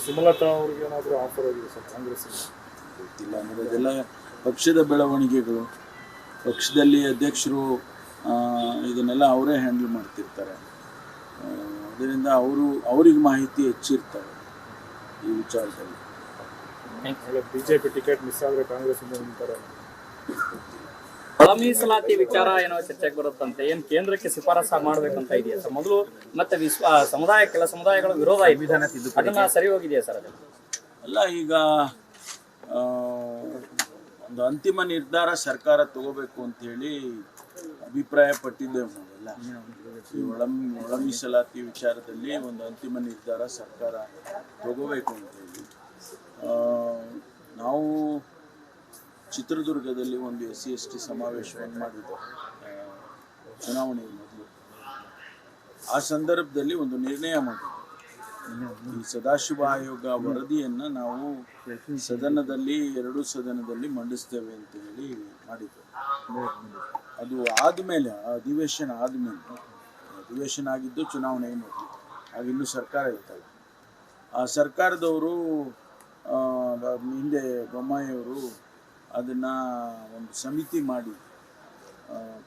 ಸುಮಲತಾ ಅವ್ರಿಗೆ ಏನಾದರೂ ಆಫರ್ ಆಗಿದೆ ಸರ್ ಕಾಂಗ್ರೆಸ್? ಗೊತ್ತಿಲ್ಲ ಅಂದರೆ ಅದೆಲ್ಲ ಪಕ್ಷದ ಬೆಳವಣಿಗೆಗಳು, ಪಕ್ಷದಲ್ಲಿ ಅಧ್ಯಕ್ಷರು ಇದನ್ನೆಲ್ಲ ಅವರೇ ಹ್ಯಾಂಡಲ್ ಮಾಡ್ತಿರ್ತಾರೆ. ಅದರಿಂದ ಅವ್ರಿಗೆ ಮಾಹಿತಿ ಹೆಚ್ಚಿರ್ತಾರೆ ಈ ವಿಚಾರದಲ್ಲಿ. ಬಿಜೆಪಿ ಟಿಕೆಟ್ ಮಿಸ್ ಆದರೆ ಕಾಂಗ್ರೆಸ್ ಇಂದ ನಿಂತಾರೆ. ಒಳ ಮೀಸಲಾತಿ ವಿಚಾರ ಏನೋ ಚರ್ಚೆಗೆ ಬರುತ್ತಂತೆ. ಏನ್ ಕೇಂದ್ರಕ್ಕೆ ಶಿಫಾರಸು ಮಾಡಬೇಕಂತ ಇದೆಯಾ ಸರ್? ಮೊದಲು ಮತ್ತೆ ಕೆಲ ಸಮುದಾಯಗಳ ವಿರೋಧ ಅದನ್ನ ಸರಿ ಹೋಗಿದೆಯಾ ಸರ್? ಅದನ್ನ ಅಲ್ಲ, ಈಗ ಒಂದು ಅಂತಿಮ ನಿರ್ಧಾರ ಸರ್ಕಾರ ತಗೋಬೇಕು ಅಂತ ಹೇಳಿ ಅಭಿಪ್ರಾಯ ಪಟ್ಟಿದ್ದೇವೆ ನಾವೆಲ್ಲ. ಈ ಒಳ ಮೀಸಲಾತಿ ವಿಚಾರದಲ್ಲಿ ಒಂದು ಅಂತಿಮ ನಿರ್ಧಾರ ಸರ್ಕಾರ ತಗೋಬೇಕು ಅಂತ ಹೇಳಿ ನಾವು ಚಿತ್ರದುರ್ಗದಲ್ಲಿ ಒಂದು SC/ST ಸಮಾವೇಶವನ್ನು ಮಾಡಿದ್ದೆವು ಚುನಾವಣೆ ಮೊದಲು. ಆ ಸಂದರ್ಭದಲ್ಲಿ ಒಂದು ನಿರ್ಣಯ ಮಾಡಿದ್ವಿ. ಈ ಸದಾಶಿವ ಆಯೋಗ ವರದಿಯನ್ನು ನಾವು ಸದನದಲ್ಲಿ, ಎರಡೂ ಸದನದಲ್ಲಿ ಮಂಡಿಸ್ತೇವೆ ಅಂತ ಹೇಳಿ ಮಾಡಿದ್ದೆವು. ಅದು ಆದಮೇಲೆ, ಅಧಿವೇಶನ ಆದಮೇಲೆ, ಅಧಿವೇಶನ ಆಗಿದ್ದು ಚುನಾವಣೆ ಮೊದಲು, ಆಗಿನ್ನೂ ಸರ್ಕಾರ ಇರ್ತಲ್ಲ. ಆ ಸರ್ಕಾರದವರು ಹಿಂದೆ ಬೊಮ್ಮಾಯಿಯವರು ಅದನ್ನು ಒಂದು ಸಮಿತಿ ಮಾಡಿ,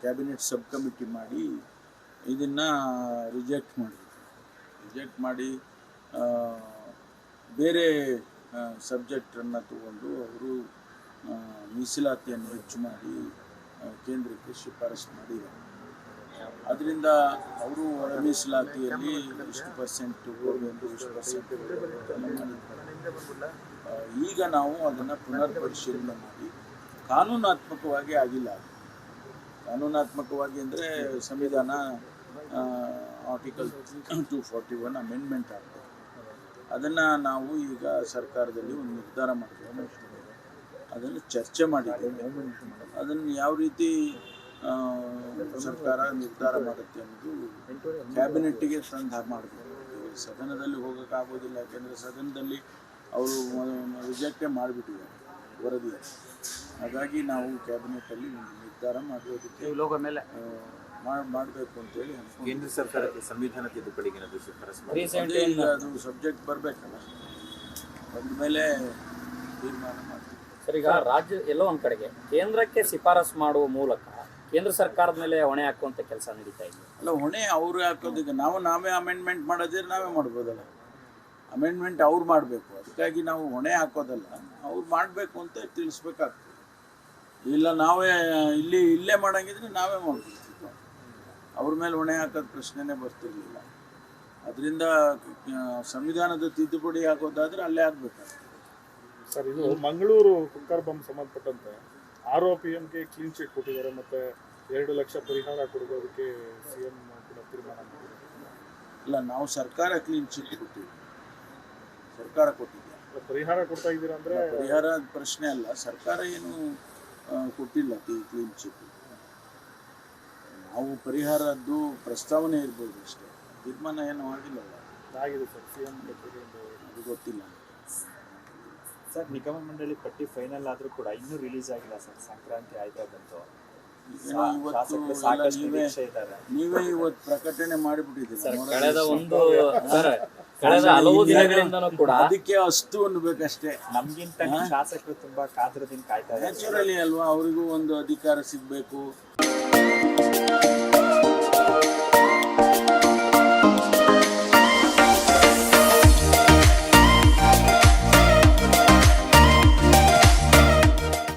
ಕ್ಯಾಬಿನೆಟ್ ಸಬ್ ಕಮಿಟಿ ಮಾಡಿ ಇದನ್ನು ರಿಜೆಕ್ಟ್ ಮಾಡಿ ಬೇರೆ ಸಬ್ಜೆಕ್ಟನ್ನು ತಗೊಂಡು ಅವರು ಮೀಸಲಾತಿಯನ್ನು ಹೆಚ್ಚು ಮಾಡಿ ಕೇಂದ್ರಕ್ಕೆ ಶಿಫಾರಸು ಮಾಡಿದ್ದಾರೆ. ಅದರಿಂದ ಅವರು ಒಳ ಮೀಸಲಾತಿಯಲ್ಲಿ ಇಷ್ಟು ಪರ್ಸೆಂಟ್ ಕೊಡಬೇಕು, ಇಷ್ಟು ಪರ್ಸೆಂಟ್ ಈಗ ನಾವು ಅದನ್ನು ಪುನರ್ ಪರಿಶೀಲನೆ ಮಾಡಿ ಕಾನೂನಾತ್ಮಕವಾಗಿ ಆಗಿಲ್ಲ. ಕಾನೂನಾತ್ಮಕವಾಗಿ ಅಂದರೆ ಸಂವಿಧಾನ ಆರ್ಟಿಕಲ್ 241 ಅಮೆಂಡ್ಮೆಂಟ್ ಆಗ್ತದೆ. ಅದನ್ನು ನಾವು ಈಗ ಸರ್ಕಾರದಲ್ಲಿ ಒಂದು ನಿರ್ಧಾರ ಮಾಡಿದ್ದೇವೆ, ಅದನ್ನು ಚರ್ಚೆ ಮಾಡಿದ್ದೇವೆ. ಅದನ್ನು ಯಾವ ರೀತಿ ಸರ್ಕಾರ ನಿರ್ಧಾರ ಮಾಡುತ್ತೆ ಅನ್ನೋದು ಕ್ಯಾಬಿನೆಟ್ಟಿಗೆ ತಂದು ಮಾಡಬೇಕು. ಸದನದಲ್ಲಿ ಹೋಗೋಕ್ಕಾಗೋದಿಲ್ಲ, ಯಾಕೆಂದರೆ ಸದನದಲ್ಲಿ ಅವರು ರಿಜೆಕ್ಟೇ ಮಾಡಿಬಿಟ್ಟಿದ್ದಾರೆ ವರದಿಯನ್ನು. ಹಾಗಾಗಿ ನಾವು ಕ್ಯಾಬಿನೆಟ್ಟಲ್ಲಿ ಒಂದು ನಿರ್ಧಾರ ಮಾಡೋದಕ್ಕೆ ಮಾಡಬೇಕು ಅಂತೇಳಿ ಕೇಂದ್ರ ಸರ್ಕಾರಕ್ಕೆ ಸಂವಿಧಾನ ತಿದ್ದುಪಡಿಗೆ ಅದು ಸಬ್ಜೆಕ್ಟ್ ಬರಬೇಕಲ್ಲ, ಬಂದ ಮೇಲೆ ತೀರ್ಮಾನ ಮಾಡ್ತೀವಿ. ಸರ್, ಈಗ ರಾಜ್ಯ ಎಲ್ಲೋ ಒಂದು ಕಡೆಗೆ ಕೇಂದ್ರಕ್ಕೆ ಶಿಫಾರಸು ಮಾಡುವ ಮೂಲಕ ಕೇಂದ್ರ ಸರ್ಕಾರದ ಮೇಲೆ ಹೊಣೆ ಹಾಕುವಂಥ ಕೆಲಸ ನಡೀತಾ ಇದೆ. ಅಲ್ಲ, ಹೊಣೆ ಅವರು ಹಾಕೋದಕ್ಕೆ ನಾವೇ ಅಮೆಂಡ್ಮೆಂಟ್ ಮಾಡೋದಿದ್ರೆ ನಾವೇ ಮಾಡ್ಬೋದಲ್ಲ. ಅಮೆಂಡ್ಮೆಂಟ್ ಅವ್ರು ಮಾಡಬೇಕು, ಅದಕ್ಕಾಗಿ ನಾವು ಹೊಣೆ ಹಾಕೋದಲ್ಲ, ಅವ್ರು ಮಾಡಬೇಕು ಅಂತ ತಿಳಿಸ್ಬೇಕಾಗ್ತದೆ. ಇಲ್ಲ ನಾವೇ ಇಲ್ಲೇ ಮಾಡೋಂಗಿದ್ರೆ ನಾವೇ ಮಾಡ್ತೀವಿ, ಅವ್ರ ಮೇಲೆ ಹೊಣೆ ಹಾಕೋದು ಪ್ರಶ್ನೆನೇ ಬರ್ತಿರ್ಲಿಲ್ಲ. ಅದರಿಂದ ಸಂವಿಧಾನದ ತಿದ್ದುಪಡಿ ಹಾಕೋದಾದ್ರೆ ಅಲ್ಲೇ ಆಗಬೇಕಾಗ್ತದೆ. ಸರ್, ಇದು ಮಂಗಳೂರು ಕುಕ್ಕರ್ ಬಾಂಬ್ ಸಂಬಂಧಪಟ್ಟಂತೆ ಆರೋಪಿಎಂಗೆ ಕ್ಲೀನ್ ಚಿಟ್ ಕೊಟ್ಟಿದ್ದಾರೆ, ಮತ್ತು 2 ಲಕ್ಷ ಪರಿಹಾರ ಕೊಡೋದಕ್ಕೆ CM ಕೂಡ ತೀರ್ಮಾನ ಮಾಡಿದ್ದಾರೆ. ಇಲ್ಲ, ನಾವು ಸರ್ಕಾರ ಕ್ಲೀನ್ ಚಿಟ್ ಕೊಟ್ಟಿದ್ದೀವಿ, ಸರ್ಕಾರ ಕೊಟ್ಟಿದ್ದೆ. ಪರಿಹಾರ ಕೊಡ್ತಾ ಇದ್ದೀರಾ ಅಂದರೆ? ಪರಿಹಾರ ಪ್ರಶ್ನೆ ಅಲ್ಲ, ಸರ್ಕಾರ ಏನು ಕೊಟ್ಟಿಲ್ಲ ಕ್ಲೀನ್ ಚಿಟ್. ನಾವು ಪರಿಹಾರದ್ದು ಪ್ರಸ್ತಾವನೆ ಇರ್ಬೋದು ಅಷ್ಟೇ, ತೀರ್ಮಾನ ಏನೂ ಆಗಿಲ್ಲಲ್ಲ. ಆಗಿದೆ ಸರ್, CM ಅದು ಗೊತ್ತಿಲ್ಲ ಸರ್. ನಿಗಮ ಮಂಡಳಿ ಪಟ್ಟಿ ಫೈನಲ್ ಆದರೂ ಕೂಡ ಇನ್ನೂ ರಿಲೀಸ್ ಆಗಿಲ್ಲ ಸರ್. ಸಂಕ್ರಾಂತಿ ಆಯ್ತಾ ಬಂತು, ನೀವೇ ಇವತ್ತು ಪ್ರಕಟಣೆ ಮಾಡಿಬಿಟ್ಟಿದ್ದೀರಿ. ಅದಕ್ಕೆ ಅಷ್ಟು ಅನ್ಬೇಕಷ್ಟೇ. ನಮ್ಗಿಂತ ಶಾಸಕರು ತುಂಬಾ ಕಾತರದಿಂದ ಕಾಯ್ತಾ ಇದ್ದಾರೆ. ನ್ಯಾಚುರಲಿ ಅಲ್ವಾ, ಅವರಿಗೂ ಒಂದು ಅಧಿಕಾರ ಸಿಗಬೇಕು.